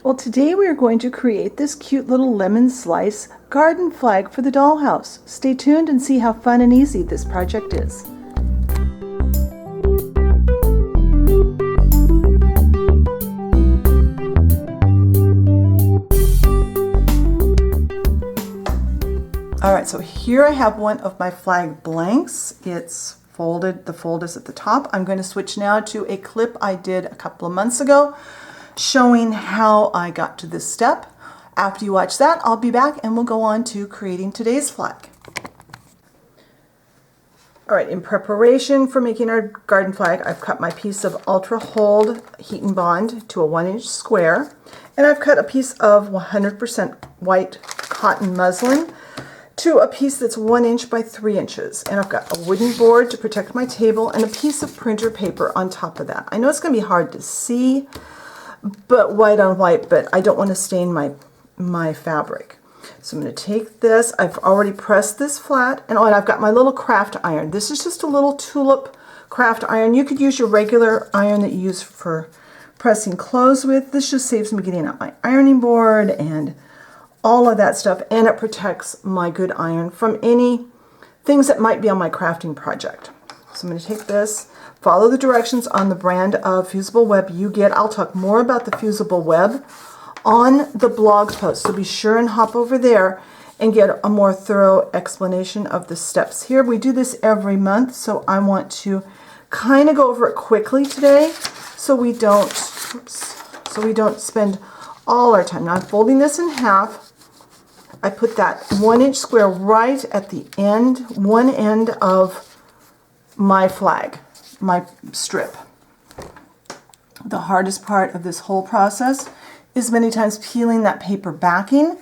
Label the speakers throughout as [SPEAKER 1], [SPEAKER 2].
[SPEAKER 1] Well, today we are going to create this cute little lemon slice garden flag for the dollhouse. Stay tuned and see how fun and easy this project is. Alright, so here I have one of my flag blanks. It's folded, the fold is at the top. I'm going to switch now to a clip I did a couple of months ago showing how I got to this step. After you watch that, I'll be back and we'll go on to creating today's flag. Alright, in preparation for making our garden flag, I've cut my piece of Ultra Hold Heat and Bond to a 1-inch square, and I've cut a piece of 100% white cotton muslin to a piece that's 1 inch by 3 inches. And I've got a wooden board to protect my table and a piece of printer paper on top of that. I know it's going to be hard to see, but white on white, but I don't want to stain my fabric. So I'm going to take this, I've already pressed this flat, and I've got my little craft iron. This is just a little tulip craft iron. You could use your regular iron that you use for pressing clothes with. This just saves me getting out my ironing board and all of that stuff, and it protects my good iron from any things that might be on my crafting project. So I'm going to take this, follow the directions on the brand of fusible web you get. I'll talk more about the fusible web on the blog post, so be sure and hop over there and get a more thorough explanation of the steps here. We do this every month, so I want to kind of go over it quickly today so we don't spend all our time. Now I'm folding this in half. I put that 1-inch square right at the end, one end of my flag, my strip. The hardest part of this whole process is many times peeling that paper backing.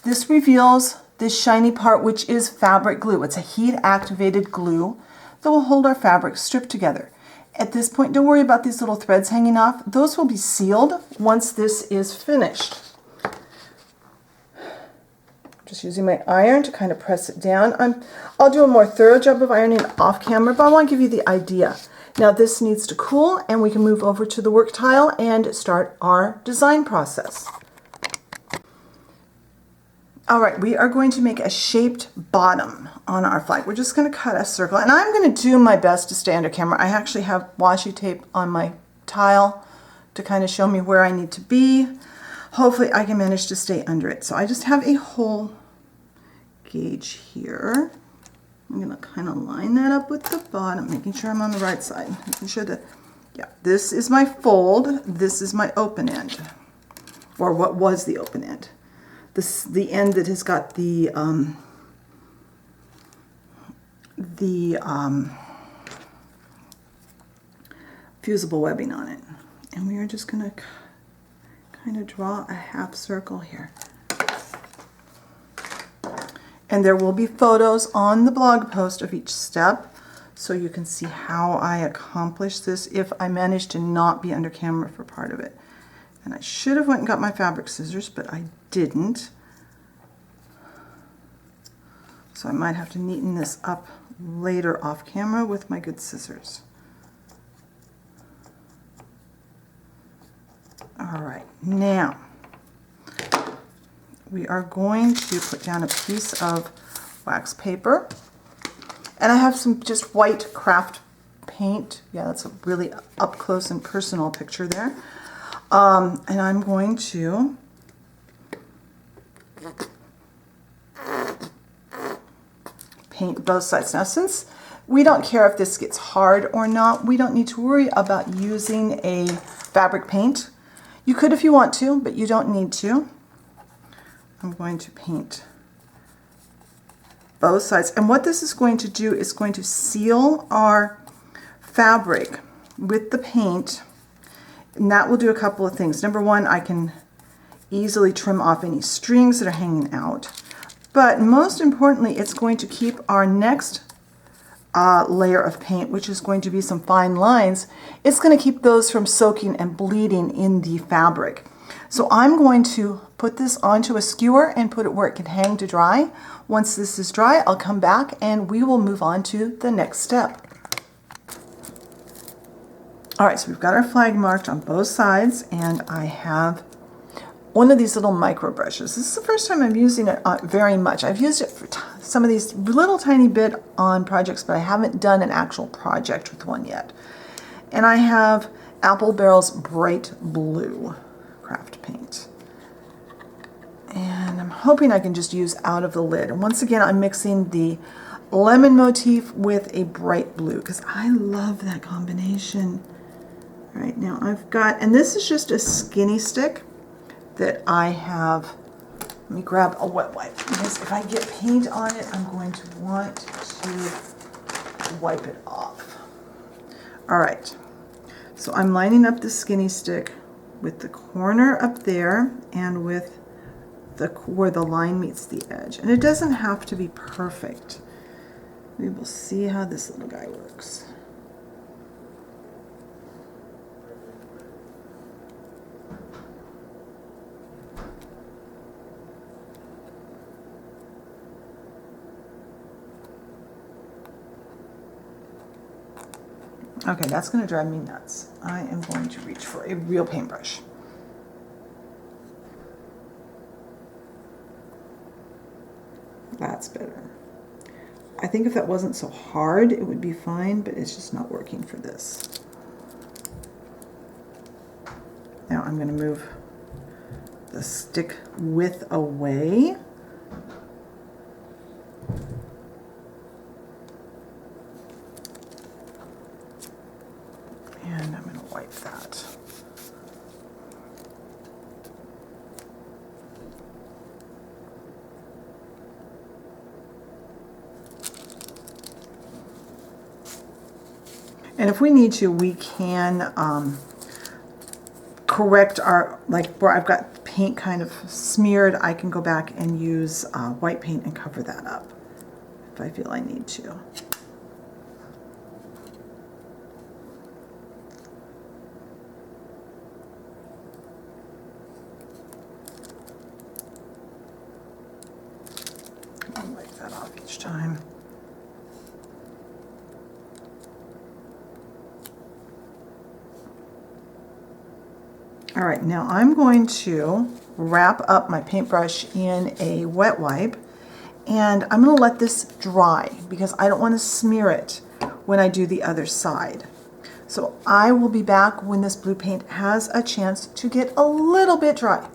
[SPEAKER 1] This reveals this shiny part, which is fabric glue. It's a heat activated glue that will hold our fabric strip together. At this point, don't worry about these little threads hanging off. Those will be sealed once this is finished. Just using my iron to kind of press it down. I'll do a more thorough job of ironing off camera, but I want to give you the idea. Now this needs to cool and we can move over to the work tile and start our design process. Alright, we are going to make a shaped bottom on our flag. We're just going to cut a circle, and I'm going to do my best to stay under camera. I actually have washi tape on my tile to kind of show me where I need to be. Hopefully I can manage to stay under it. So I just have a hole gauge here. I'm going to kind of line that up with the bottom, making sure I'm on the right side. Making sure that, yeah, this is my fold, this is my open end, or what was the open end. This the end that has got the fusible webbing on it. And we are just going to kind of draw a half circle here. And there will be photos on the blog post of each step so you can see how I accomplish this if I manage to not be under camera for part of it. And I should have went and got my fabric scissors, but I didn't. So I might have to neaten this up later off camera with my good scissors. All right, now we are going to put down a piece of wax paper, and I have some just white craft paint. Yeah, that's a really up close and personal picture there. And I'm going to paint both sides. Now, since we don't care if this gets hard or not, we don't need to worry about using a fabric paint. You could if you want to, but you don't need to. I'm going to paint both sides. And what this is going to do is going to seal our fabric with the paint. And that will do a couple of things. Number one, I can easily trim off any strings that are hanging out. But most importantly, it's going to keep our next layer of paint, which is going to be some fine lines, it's going to keep those from soaking and bleeding in the fabric. So I'm going to put this onto a skewer and put it where it can hang to dry. Once this is dry, I'll come back and we will move on to the next step. All right, so we've got our flag marked on both sides, and I have one of these little micro brushes. This is the first time I'm using it very much. I've used it for some of these little tiny bit on projects, but I haven't done an actual project with one yet. And I have Apple Barrel's Bright Blue craft paint. And I'm hoping I can just use out of the lid. And once again, I'm mixing the lemon motif with a bright blue because I love that combination. All right, now I've got, and this is just a skinny stick that I have. Let me grab a wet wipe because if I get paint on it, I'm going to want to wipe it off. All right, so I'm lining up the skinny stick with the corner up there and with where the line meets the edge. And it doesn't have to be perfect. We will see how this little guy works. Okay, that's going to drive me nuts. I am going to reach for a real paintbrush. That's better. I think if that wasn't so hard, it would be fine, but it's just not working for this. Now I'm going to move the stick width away. And I'm going to wipe that. And if we need to, we can correct our, like where I've got paint kind of smeared, I can go back and use white paint and cover that up if I feel I need to. I'll wipe that off each time. All right, now I'm going to wrap up my paintbrush in a wet wipe, and I'm going to let this dry because I don't want to smear it when I do the other side. So I will be back when this blue paint has a chance to get a little bit dry.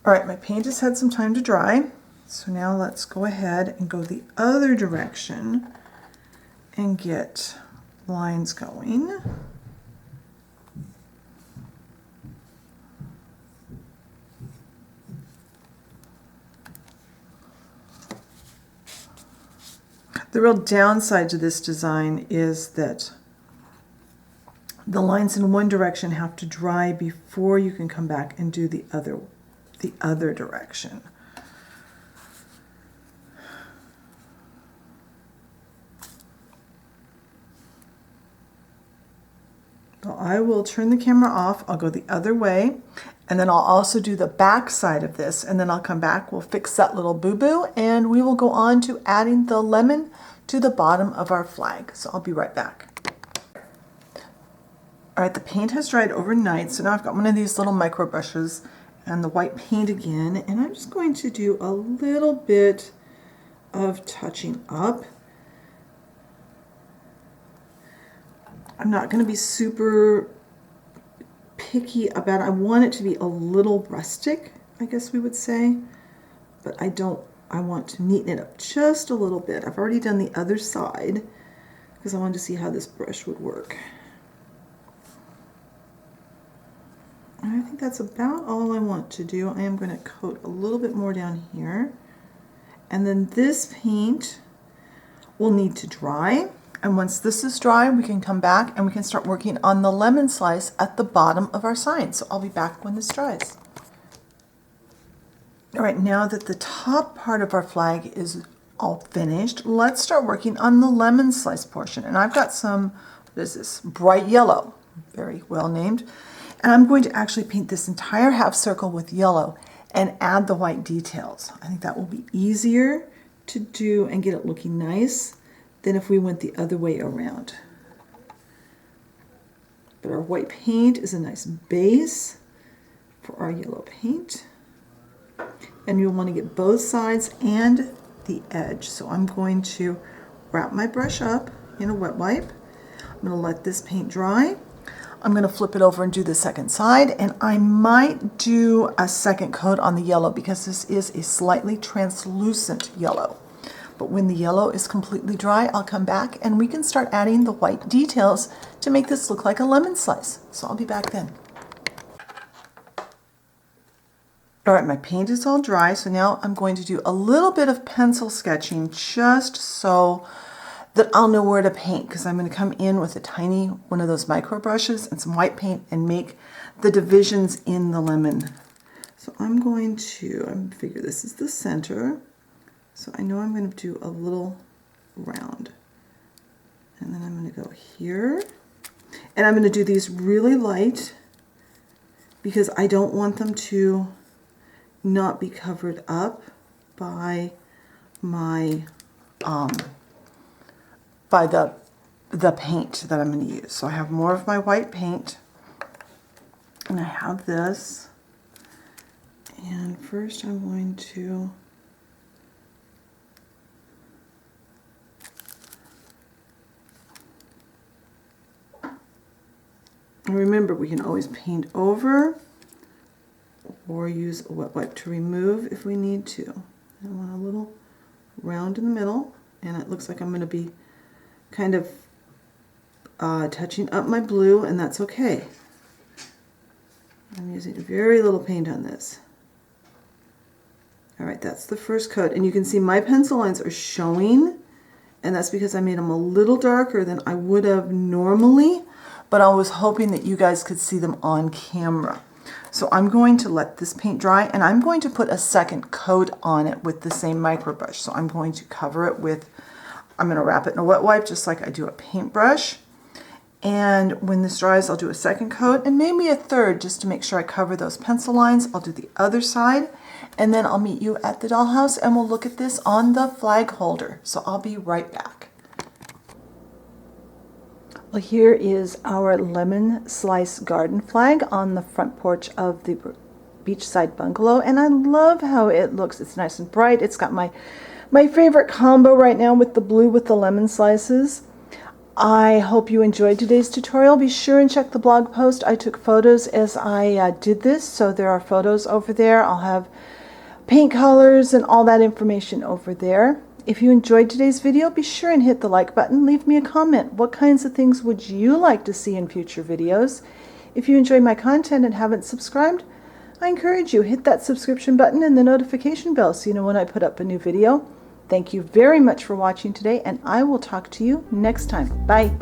[SPEAKER 1] All right, my paint has had some time to dry, so now let's go ahead and go the other direction and get lines going. The real downside to this design is that the lines in one direction have to dry before you can come back and do the other direction. So I will turn the camera off, I'll go the other way, and then I'll also do the back side of this, and then I'll come back, we'll fix that little boo-boo, and we will go on to adding the lemon to the bottom of our flag. So I'll be right back. All right, the paint has dried overnight, so now I've got one of these little micro brushes and the white paint again, and I'm just going to do a little bit of touching up. I'm not going to be super picky about it. I want it to be a little rustic, I guess we would say, but I want to neaten it up just a little bit. I've already done the other side because I wanted to see how this brush would work. And I think that's about all I want to do. I am going to coat a little bit more down here. And then this paint will need to dry. And once this is dry, we can come back and we can start working on the lemon slice at the bottom of our sign. So I'll be back when this dries. All right, now that the top part of our flag is all finished, let's start working on the lemon slice portion. And I've got some, what is this, bright yellow, very well named. And I'm going to actually paint this entire half circle with yellow and add the white details. I think that will be easier to do and get it looking nice than if we went the other way around. But our white paint is a nice base, for our yellow paint. And you'll want to get both sides and the edge. So I'm going to wrap my brush up in a wet wipe. I'm going to let this paint dry. I'm going to flip it over and do the second side, and I might do a second coat on the yellow because this is a slightly translucent yellow. But when the yellow is completely dry, I'll come back and we can start adding the white details to make this look like a lemon slice. So I'll be back then. All right, my paint is all dry, so now I'm going to do a little bit of pencil sketching just so that I'll know where to paint, because I'm going to come in with a tiny one of those micro brushes and some white paint and make the divisions in the lemon. So I'm going to figure this is the center, so I know I'm going to do a little round, and then I'm going to go here, and I'm going to do these really light because I don't want them to not be covered up by my by the paint that I'm going to use. So I have more of my white paint, and I have this, and first I'm going to remember, we can always paint over or use a wet wipe to remove if we need to. I want a little round in the middle, and it looks like I'm going to be kind of touching up my blue, and that's okay. I'm using very little paint on this. All right, that's the first coat, and you can see my pencil lines are showing, and that's because I made them a little darker than I would have normally, but I was hoping that you guys could see them on camera. So I'm going to let this paint dry, and I'm going to put a second coat on it with the same micro brush. So I'm going to cover it with, I'm going to wrap it in a wet wipe just like I do a paintbrush. And when this dries, I'll do a second coat and maybe a third just to make sure I cover those pencil lines. I'll do the other side, and then I'll meet you at the dollhouse and we'll look at this on the flag holder. So I'll be right back. Well, here is our lemon slice garden flag on the front porch of the beachside bungalow, and I love how it looks. It's nice and bright. It's got my favorite combo right now with the blue with the lemon slices. I hope you enjoyed today's tutorial. Be sure and check the blog post. I took photos as I did this, so there are photos over there. I'll have paint colors and all that information over there. If you enjoyed today's video, be sure and hit the like button. Leave me a comment. What kinds of things would you like to see in future videos? If you enjoy my content and haven't subscribed, I encourage you, hit that subscription button and the notification bell so you know when I put up a new video. Thank you very much for watching today, and I will talk to you next time. Bye.